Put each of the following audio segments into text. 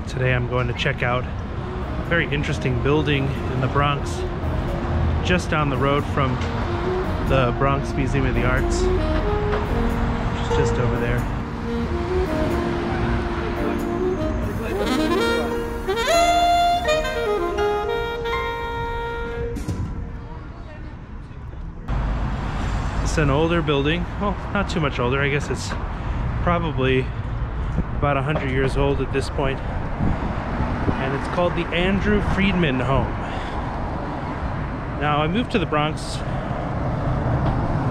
Today I'm going to check out a very interesting building in the Bronx, just down the road from the Bronx Museum of the Arts, which is just over there. It's an older building. Well, not too much older. I guess it's probably about 100 years old at this point. And it's called the Andrew Friedman Home. Now, I moved to the Bronx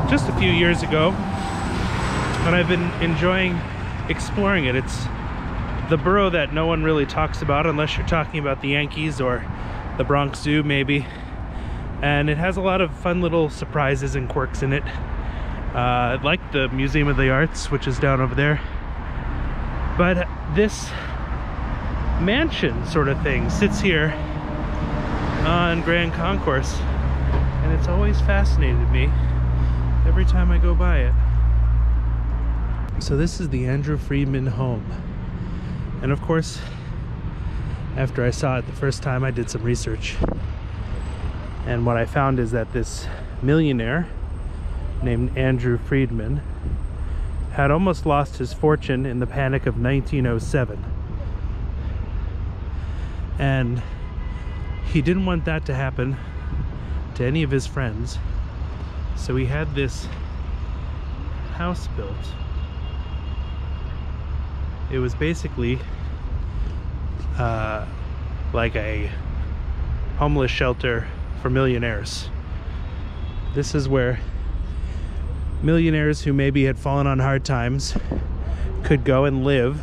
just a few years ago, and I've been enjoying exploring it. It's the borough that no one really talks about unless you're talking about the Yankees or the Bronx Zoo maybe. And it has a lot of fun little surprises and quirks in it. Like the Museum of the Arts, which is down over there. But this mansion sort of thing sits here on Grand Concourse, and it's always fascinated me every time I go by it. So this is the Andrew Friedman home, and of course, after I saw it the first time, I did some research, and what I found is that this millionaire named Andrew Friedman had almost lost his fortune in the Panic of 1907. And he didn't want that to happen to any of his friends. So he had this house built. It was basically like a homeless shelter for millionaires. This is where millionaires who maybe had fallen on hard times could go and live,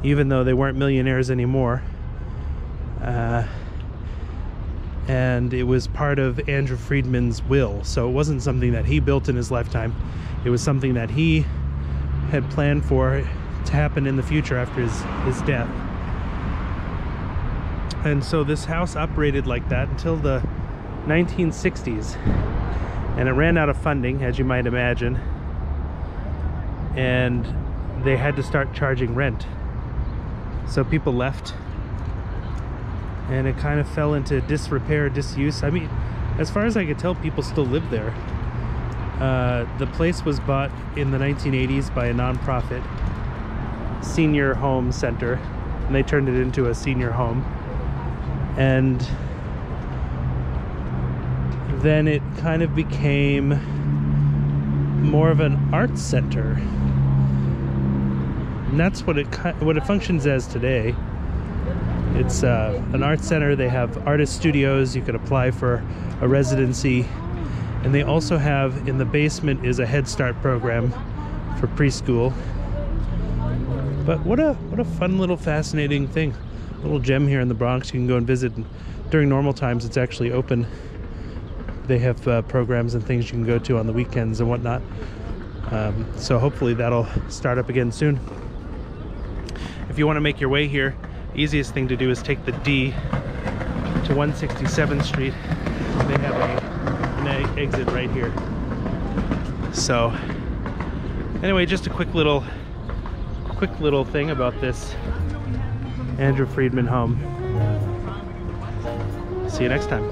even though they weren't millionaires anymore. And it was part of Andrew Friedman's will, so it wasn't something that he built in his lifetime. It was something that he had planned for to happen in the future after his death. And so this house operated like that until the 1960s, and it ran out of funding, as you might imagine, and they had to start charging rent. So people left, and it kind of fell into disrepair, disuse. I mean, as far as I could tell, people still live there. The place was bought in the 1980s by a nonprofit senior home center, and they turned it into a senior home. And then it kind of became more of an arts center, and that's what it functions as today. It's an arts center. They have artist studios. You could apply for a residency, and they also have, in the basement is a Head Start program for preschool. But what a fun little fascinating thing, a little gem here in the Bronx. You can go and visit. During normal times it's actually open. They have programs and things you can go to on the weekends and whatnot. So hopefully that'll start up again soon. If you want to make your way here, easiest thing to do is take the D to 167th Street. They have an exit right here. So anyway, just a quick little thing about this Andrew Friedman home. See you next time.